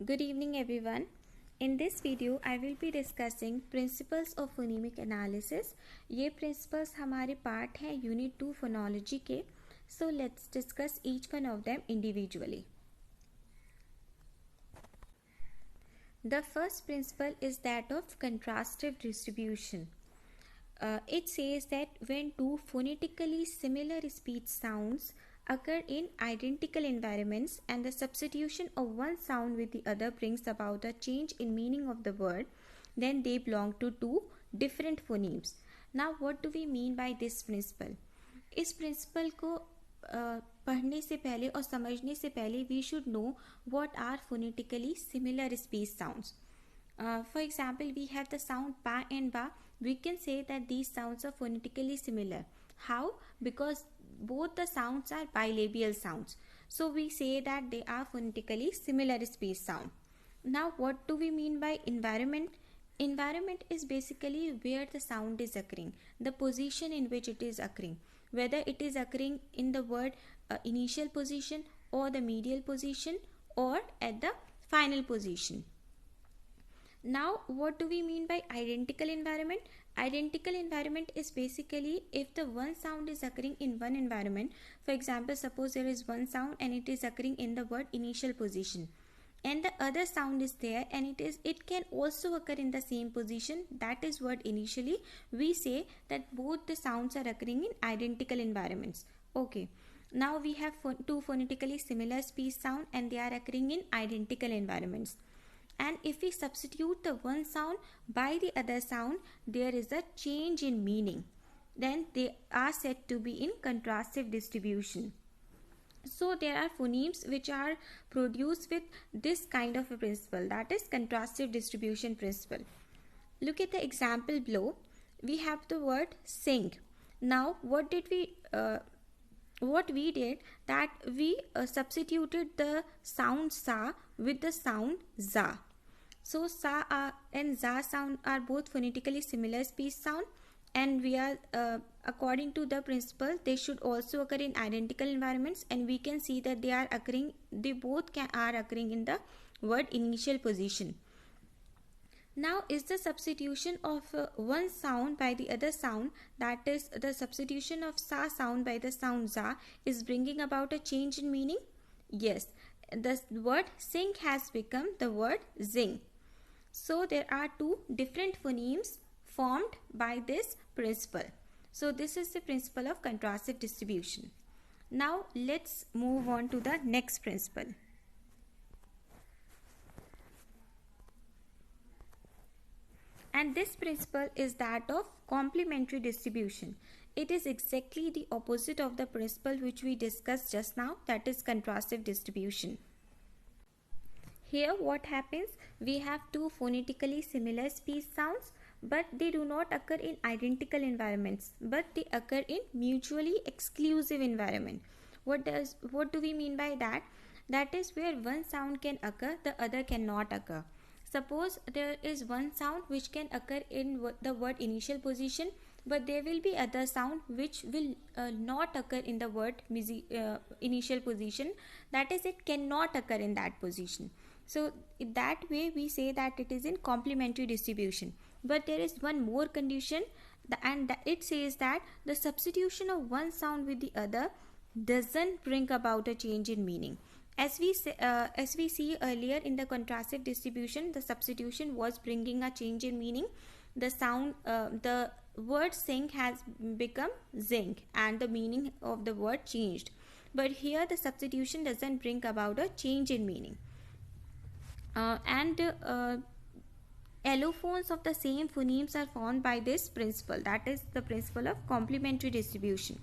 Good evening everyone. In this video I will be discussing principles of phonemic analysis. ये principles हमारे part हैं Unit 2 Phonology के. So let's discuss each one of them individually. The first principle is that of contrastive distribution. It says that when two phonetically similar speech sounds occur in identical environments and the substitution of one sound with the other brings about a change in meaning of the word, then they belong to two different phonemes. Now what do we mean by this principle? इस principal को पढ़ने से पहले और समझने से पहले we should know what are phonetically similar speech sounds. For example, we have the sound pa and ba. We can say that these sounds are phonetically similar. How? Because both the sounds are bilabial sounds. So we say that they are phonetically similar speech sound. Now what do we mean by environment? Environment is basically where the sound is occurring, the position in which it is occurring, whether it is occurring in the word initial position or the medial position or at the final position. Now what do we mean by identical environment? Identical environment is basically if the one sound is occurring in one environment. For example, suppose there is one sound and it is occurring in the word initial position, and the other sound is there and it can also occur in the same position, that is word initially. We say that both the sounds are occurring in identical environments. Okay, now we have two phonetically similar speech sound and they are occurring in identical environments. And if we substitute the one sound by the other sound, there is a change in meaning. Then they are said to be in contrastive distribution. So there are phonemes which are produced with this kind of a principle, that is contrastive distribution principle. Look at the example below. We have the word sing. Now what did we did that we substituted the sound sa with the sound za. So sa and za sound are both phonetically similar speech sound, and we are according to the principle they should also occur in identical environments, and we can see that they both are occurring in the word initial position. Now is the substitution of one sound by the other sound, that is the substitution of sa sound by the sound za, is bringing about a change in meaning? Yes, the word sing has become the word zing. So there are two different phonemes formed by this principle. So this is the principle of contrastive distribution. Now let's move on to the next principle. And this principle is that of complementary distribution. It is exactly the opposite of the principle which we discussed just now, that is contrastive distribution. Here what happens? We have two phonetically similar speech sounds, but they do not occur in identical environments, but they occur in mutually exclusive environment. What do we mean by that? That is where one sound can occur, the other cannot occur. Suppose there is one sound which can occur in the word initial position, but there will be other sound which will not occur in the word initial position, that is it cannot occur in that position. So in that way we say that it is in complementary distribution. But there is one more condition, and it says that the substitution of one sound with the other doesn't bring about a change in meaning. As we see earlier in the contrastive distribution, the substitution was bringing a change in meaning. The sound, the word sing has become zing and the meaning of the word changed. But here the substitution doesn't bring about a change in meaning. Allophones of the same phonemes are formed by this principle, that is the principle of complementary distribution.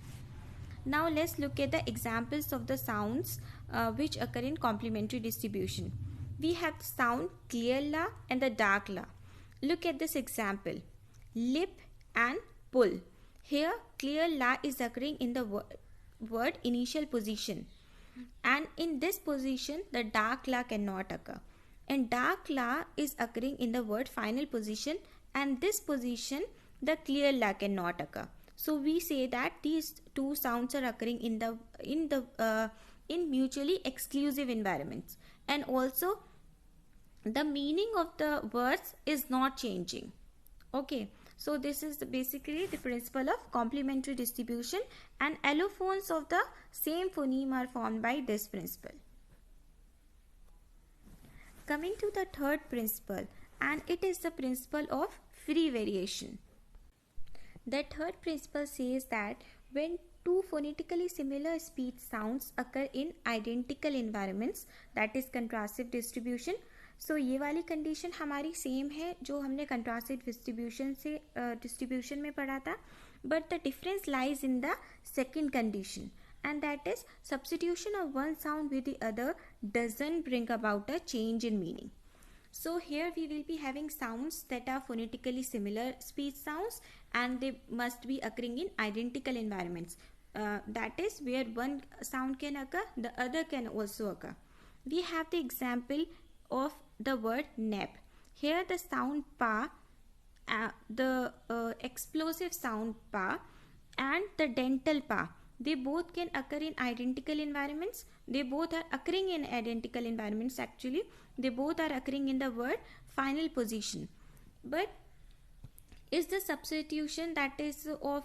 Now let's look at the examples of the sounds which occur in complementary distribution. We have the sound clear la and the dark la. Look at this example, lip and pull. Here clear la is occurring in the word initial position, and in this position the dark la cannot occur, and dark la is occurring in the word final position, and this position the clear la cannot occur. So we say that these two sounds are occurring in mutually exclusive environments, and also the meaning of the words is not changing. Okay, so this is basically the principle of complementary distribution, and allophones of the same phoneme are formed by this principle. Coming to the third principle, and it is the principle of free variation. The third principle says that when two phonetically similar speech sounds occur in identical environments, that is contrastive distribution. सो ये वाली condition हमारी same है जो हमने कंट्रास्टिव distribution में पढ़ा था, but the difference lies in the second condition, and that is substitution of one sound with the other doesn't bring about a change in meaning. So here we will be having sounds that are phonetically similar speech sounds, and they must be occurring in identical environments. That is where one sound can occur, the other can also occur. We have the example of the word nap. Here the sound pa, the explosive sound pa, and the dental pa, they both can occur in identical environments. They both are occurring in identical environments. Actually, they both are occurring in the word final position. But is the substitution that is of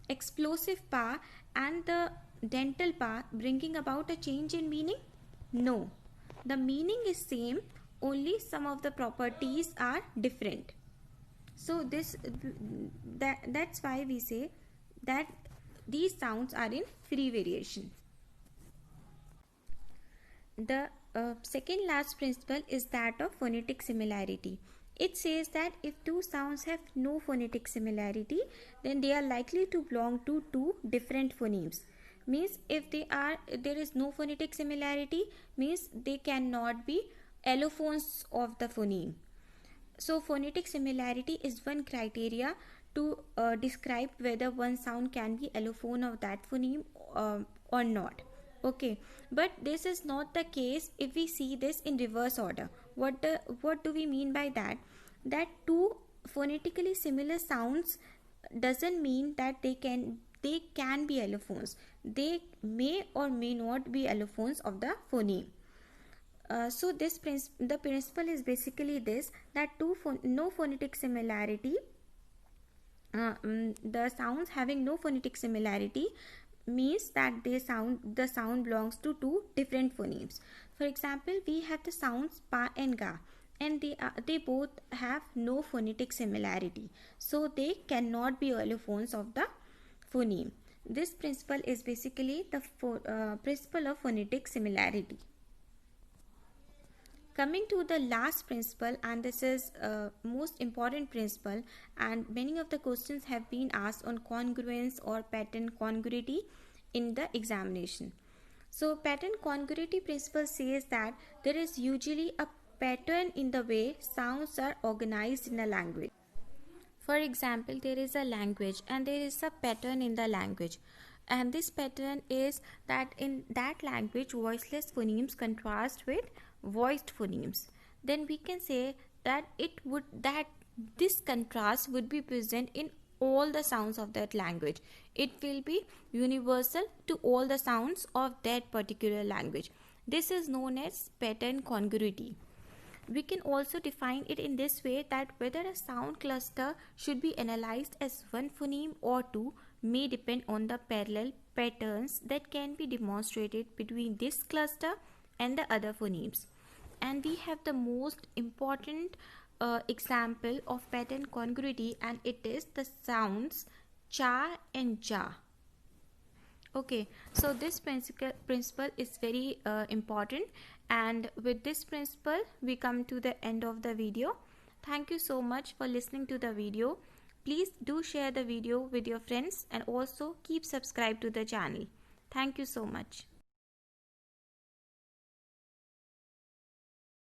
explosive pa and the dental pa bringing about a change in meaning? No, the meaning is same, only some of the properties are different. So that's why we say that these sounds are in free variation. The second last principle is that of phonetic similarity. It says that if two sounds have no phonetic similarity, then they are likely to belong to two different phonemes. Means if there is no phonetic similarity, means they cannot be allophones of the phoneme. So phonetic similarity is one criteria to describe whether one sound can be allophone of that phoneme or not. Okay, but this is not the case if we see this in reverse order. What do we mean by that? That two phonetically similar sounds doesn't mean that they can be allophones. They may or may not be allophones of the phoneme. So the principle is basically this, that no phonetic similarity, the sounds having no phonetic similarity means that the sound belongs to two different phonemes. For example, we have the sounds pa and ga, and they both have no phonetic similarity, so they cannot be allophones of the phoneme. This principle is basically the principle of phonetic similarity. Coming to the last principle, and this is most important principle, and many of the questions have been asked on congruence or pattern congruity in the examination. So pattern congruity principle says that there is usually a pattern in the way sounds are organized in a language. For example, there is a language and there is a pattern in the language, and this pattern is that in that language voiceless phonemes contrast with voiced phonemes. Then we can say that this contrast would be present in all the sounds of that language. It will be universal to all the sounds of that particular language. This is known as pattern congruity. We can also define it in this way, that whether a sound cluster should be analyzed as one phoneme or two may depend on the parallel patterns that can be demonstrated between this cluster and the other phonemes. And we have the most important example of pattern congruity, and it is the sounds cha and ja. Okay, so this principle is very important, and with this principle we come to the end of the video. Thank you so much for listening to the video. Please do share the video with your friends, and also keep subscribed to the channel. Thank you so much.